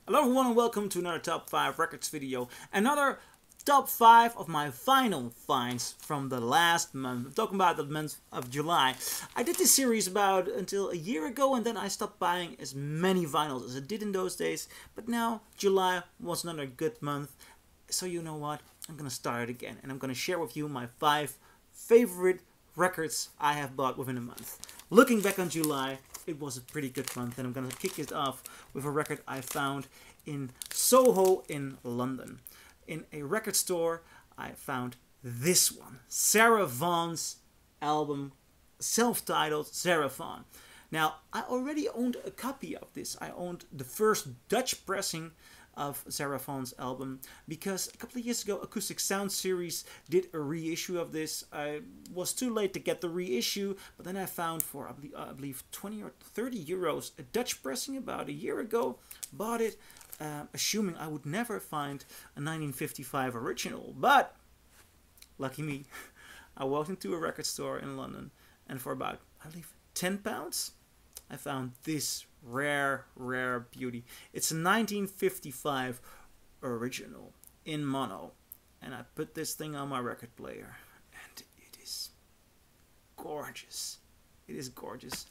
Hello everyone and welcome to another Top 5 Records video. Another Top 5 of my vinyl finds from the last month. I'm talking about the month of July. I did this series about until a year ago and then I stopped buying as many vinyls as I did in those days. But now July was another good month. So you know what? I'm gonna start it again and I'm gonna share with you my 5 favorite records I have bought within a month. Looking back on July, it was a pretty good month, and I'm gonna kick it off with a record I found in Soho in London. In a record store, I found this one, Seraphon's album, self-titled Seraphon. Now, I already owned a copy of this. I owned the first Dutch pressing of Seraphon's album because a couple of years ago Acoustic Sound Series did a reissue of this. I was too late to get the reissue, but then I found for I believe 20 or 30 euros a Dutch pressing about a year ago. Bought it assuming I would never find a 1955 original, but lucky me, I walked into a record store in London and for about I believe £10 I found this rare beauty. It's a 1955 original in mono, and I put this thing on my record player and it is gorgeous. It is gorgeous.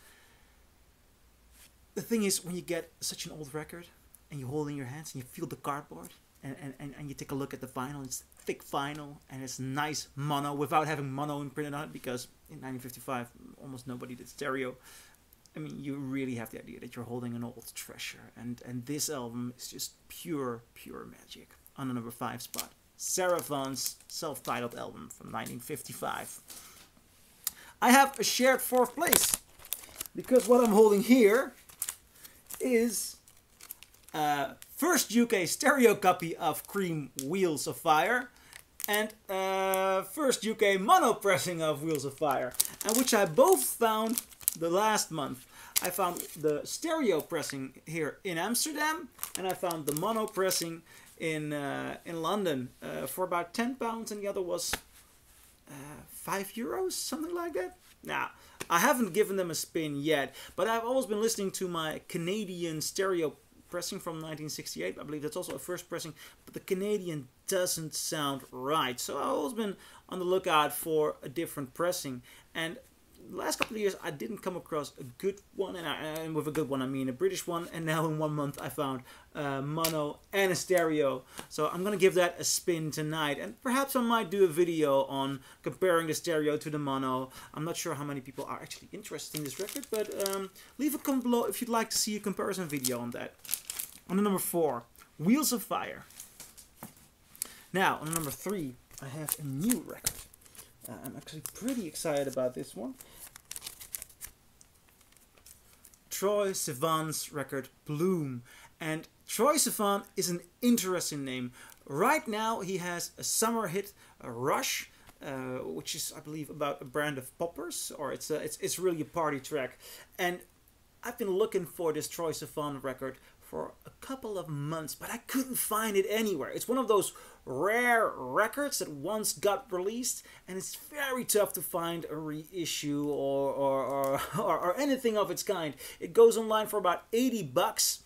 The thing is, when you get such an old record and you hold it in your hands and you feel the cardboard and you take a look at the vinyl, it's thick vinyl and it's nice mono without having mono imprinted on it, because in 1955 almost nobody did stereo. I mean, you really have the idea that you're holding an old treasure, and this album is just pure magic. On the number 5 spot, Seraphon's self-titled album from 1955. I have a shared 4th place, because what I'm holding here is first UK stereo copy of Cream Wheels of Fire, and first UK mono pressing of Wheels of Fire, and which I both found the last month. I found the stereo pressing here in Amsterdam, and I found the mono pressing in London for about £10, and the other was €5, something like that. Now, I haven't given them a spin yet, but I've always been listening to my Canadian stereo pressing from 1968. I believe that's also a first pressing, but the Canadian doesn't sound right. So I've always been on the lookout for a different pressing, and the last couple of years I didn't come across a good one, and with a good one I mean a British one, and now in 1 month I found mono and a stereo. So I'm gonna give that a spin tonight, and perhaps I might do a video on comparing the stereo to the mono. I'm not sure how many people are actually interested in this record, but leave a comment below if you'd like to see a comparison video on that. On the number 4, Wheels of Fire. Now on the number 3 I have a new record. I'm actually pretty excited about this one. Troye Sivan's record Bloom. And Troye Sivan is an interesting name. Right now he has a summer hit, Rush, which is I believe about a brand of poppers, or it's really a party track. And I've been looking for this Troye Sivan record for a couple of months, but I couldn't find it anywhere. It's one of those rare records that once got released, and it's very tough to find a reissue or anything of its kind. It goes online for about $80.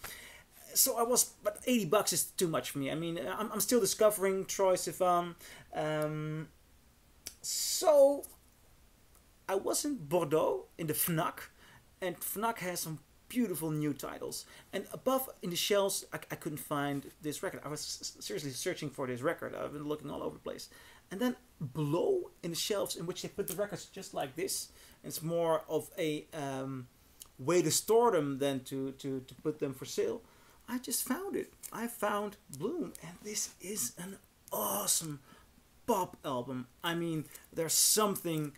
So but $80 is too much for me. I mean, I'm still discovering Troye Sivan. So I was in Bordeaux in the Fnac, and Fnac has some beautiful new titles, and above in the shelves I couldn't find this record. I was seriously searching for this record. I've been looking all over the place, and then below in the shelves in which they put the records just like this, it's more of a way to store them than to put them for sale. I just found it. I found Bloom, and this is an awesome pop album. I mean, there's something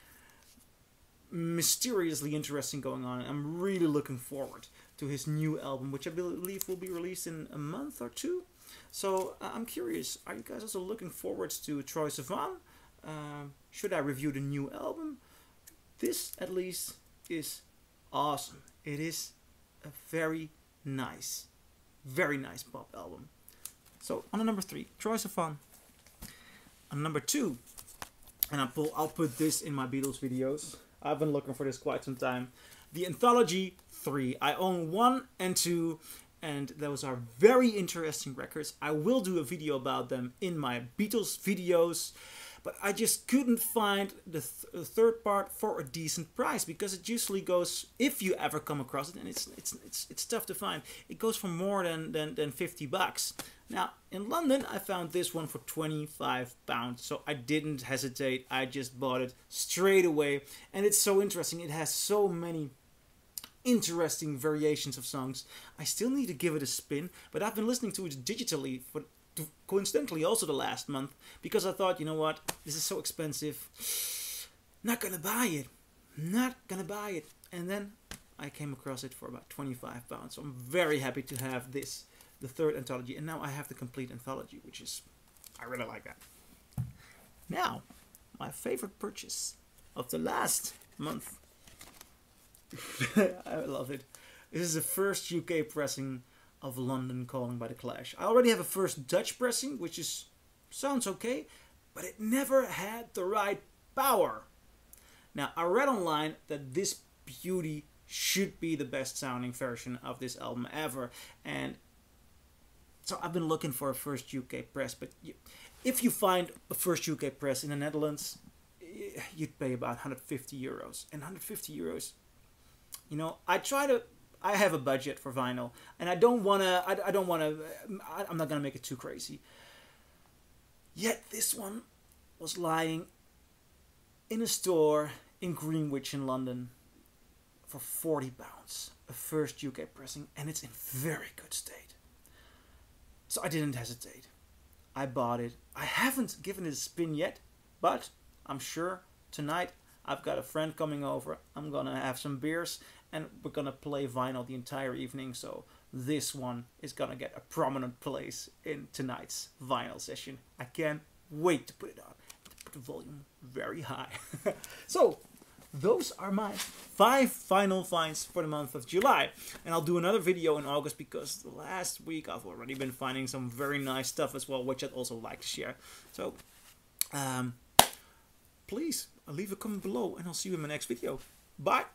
mysteriously interesting going on. I'm really looking forward to his new album, which I believe will be released in a month or 2. So I'm curious, are you guys also looking forward to Troye Sivan? Should I review the new album? This at least is awesome. It is a very nice pop album. So on the number 3, Troye Sivan. On number 2, and I'll put this in my Beatles videos. I've been looking for this quite some time. The Anthology 3. I own 1 and 2, and those are very interesting records. I will do a video about them in my Beatles videos, but I just couldn't find the third part for a decent price, because it usually goes, if you ever come across it, and it's tough to find, it goes for more than 50 bucks. Now, in London, I found this one for £25, so I didn't hesitate. I just bought it straight away, and it's so interesting. It has so many interesting variations of songs. I still need to give it a spin, but I've been listening to it digitally for coincidentally also the last month, because I thought, you know what, this is so expensive, not gonna buy it, and then I came across it for about £25, so I'm very happy to have this, the third anthology, and now I have the complete anthology, which is, I really like that. Now, my favorite purchase of the last month. I love it. This is the first UK pressing of London Calling by The Clash. I already have a first Dutch pressing, which sounds okay, but it never had the right power. Now, I read online that this beauty should be the best sounding version of this album ever, and so I've been looking for a first UK press, but if you find a first UK press in the Netherlands, you'd pay about €150, and €150, you know, I have a budget for vinyl, and I'm not gonna make it too crazy. Yet this one was lying in a store in Greenwich in London for £40, a first UK pressing, and it's in very good state. So I didn't hesitate. I bought it. I haven't given it a spin yet, but I'm sure tonight I've got a friend coming over. I'm gonna have some beers, and we're gonna play vinyl the entire evening, so this one is gonna get a prominent place in tonight's vinyl session. I can't wait to put it on. Put the volume very high. So, those are my 5 vinyl finds for the month of July. And I'll do another video in August, because the last week I've already been finding some very nice stuff as well, which I'd also like to share. So, please leave a comment below, and I'll see you in my next video. Bye!